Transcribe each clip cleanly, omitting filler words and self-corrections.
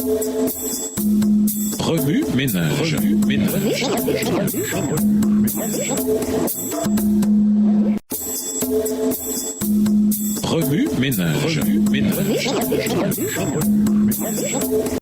Remue ménage. Remue ménage.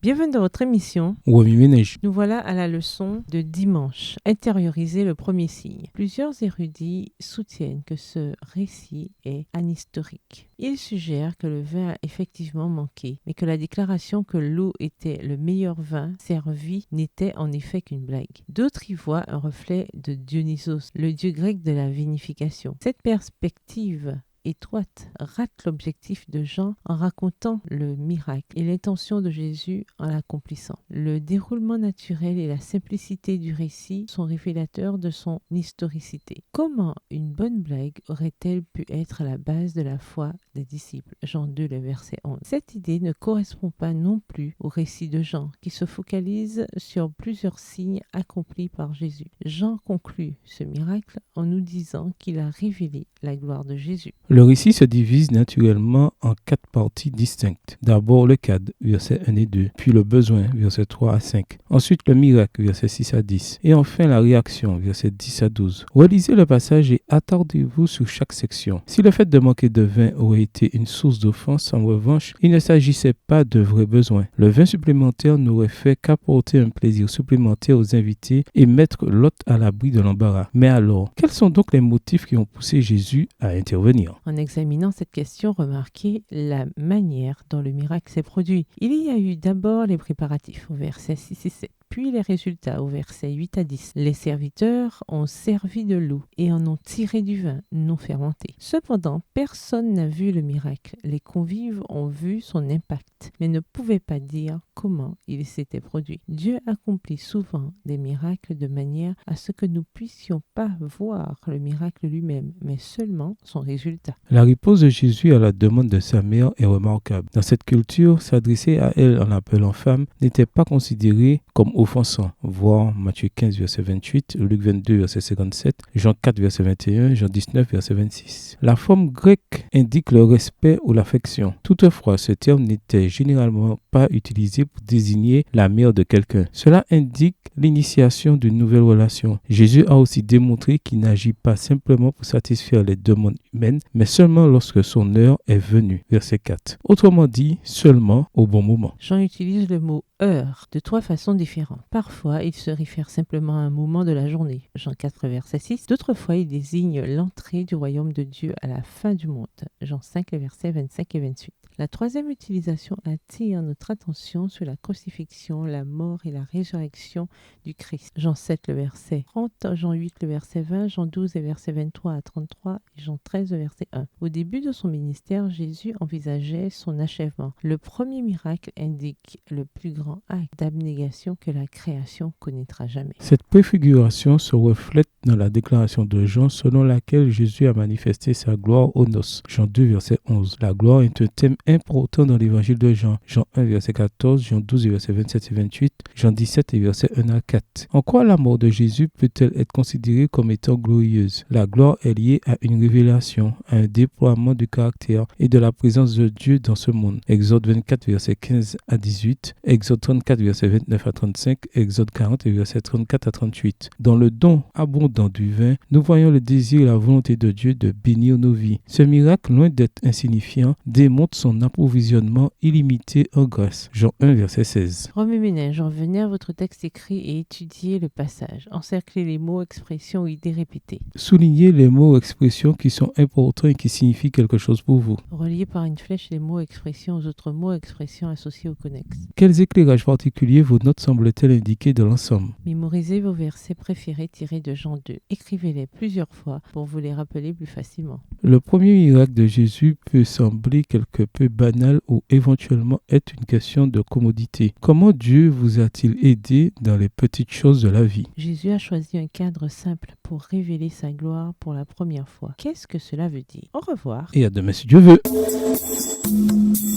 Bienvenue dans votre émission. Remue ménage. Nous voilà à la leçon de dimanche. Intérioriser le premier signe. Plusieurs érudits soutiennent que ce récit est anhistorique. Ils suggèrent que le vin a effectivement manqué, mais que la déclaration que l'eau était le meilleur vin servi n'était en effet qu'une blague. D'autres y voient un reflet de Dionysos, le dieu grec de la vinification. Cette perspective étroite rate l'objectif de Jean en racontant le miracle et l'intention de Jésus en l'accomplissant. Le déroulement naturel et la simplicité du récit sont révélateurs de son historicité. Comment une bonne blague aurait-elle pu être à la base de la foi des disciples? Jean 2, le verset 11. Cette idée ne correspond pas non plus au récit de Jean, qui se focalise sur plusieurs signes accomplis par Jésus. Jean conclut ce miracle en nous disant qu'il a révélé la gloire de Jésus. Le récit se divise naturellement en 4 parties distinctes. D'abord le cadre, versets 1 et 2, puis le besoin, versets 3 à 5. Ensuite le miracle, versets 6 à 10. Et enfin la réaction, versets 10 à 12. Relisez le passage et attardez-vous sur chaque section. Si le fait de manquer de vin aurait été une source d'offense, en revanche, il ne s'agissait pas de vrais besoins. Le vin supplémentaire n'aurait fait qu'apporter un plaisir supplémentaire aux invités et mettre l'hôte à l'abri de l'embarras. Mais alors, quels sont donc les motifs qui ont poussé Jésus à intervenir? En examinant cette question, remarquez la manière dont le miracle s'est produit. Il y a eu d'abord les préparatifs, au verset 6 et 7. Puis les résultats au verset 8 à 10. Les serviteurs ont servi de l'eau et en ont tiré du vin non fermenté. Cependant, personne n'a vu le miracle. Les convives ont vu son impact, mais ne pouvaient pas dire comment il s'était produit. Dieu accomplit souvent des miracles de manière à ce que nous puissions pas voir le miracle lui-même, mais seulement son résultat. La réponse de Jésus à la demande de sa mère est remarquable. Dans cette culture, s'adresser à elle en l'appelant femme n'était pas considéré comme offensant. Voir Matthieu 15, verset 28, Luc 22, verset 57, Jean 4, verset 21, Jean 19, verset 26. La forme grecque indique le respect ou l'affection. Toutefois, ce terme n'était généralement pas utilisé pour désigner la mère de quelqu'un. Cela indique l'initiation d'une nouvelle relation. Jésus a aussi démontré qu'il n'agit pas simplement pour satisfaire les demandes humaines, mais seulement lorsque son heure est venue. Verset 4. Autrement dit, seulement au bon moment. Jean utilise le mot heure de 3 façons différentes. Parfois, il se réfère simplement à un moment de la journée. Jean 4, verset 6. D'autres fois, il désigne l'entrée du royaume de Dieu à la fin du monde. Jean 5, versets 25 et 28. La troisième utilisation attire notre attention sur la crucifixion, la mort et la résurrection du Christ. Jean 7, le verset 30, Jean 8, le verset 20, Jean 12, les versets 23 à 33 et Jean 13, le verset 1. Au début de son ministère, Jésus envisageait son achèvement. Le premier miracle indique le plus grand acte d'abnégation que la création connaîtra jamais. Cette préfiguration se reflète dans la déclaration de Jean selon laquelle Jésus a manifesté sa gloire aux noces. Jean 2, verset 11. La gloire est un thème important dans l'évangile de Jean. Jean 1, verset 14, Jean 12, verset 27 et 28, Jean 17, verset 1 à 4. En quoi la mort de Jésus peut-elle être considérée comme étant glorieuse? La gloire est liée à une révélation, à un déploiement du caractère et de la présence de Dieu dans ce monde. Exode 24, verset 15 à 18, Exode 34, verset 29 à 35, Exode 40, verset 34 à 38. Dans le don abondant du vin, nous voyons le désir et la volonté de Dieu de bénir nos vies. Ce miracle, loin d'être insignifiant, démontre son approvisionnement illimité en grâce. Jean 1, verset 16. Remue ménage, revenez à votre texte écrit et étudiez le passage. Encerclez les mots, expressions ou idées répétées. Soulignez les mots ou expressions qui sont importants et qui signifient quelque chose pour vous. Reliez par une flèche les mots, expressions aux autres mots, expressions associés au connexe. Quels éclairages particuliers vos notes semblent-elles indiquer de l'ensemble? Mémorisez vos versets préférés tirés de Jean 2. Écrivez-les plusieurs fois pour vous les rappeler plus facilement. Le premier miracle de Jésus peut sembler quelque peu banal ou éventuellement être une question de commodité. Comment Dieu vous a-t-il aidé dans les petites choses de la vie? Jésus a choisi un cadre simple pour révéler sa gloire pour la première fois. Qu'est-ce que cela veut dire? Au revoir. Et à demain si Dieu veut.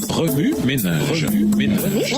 Remue ménage. Remue ménage.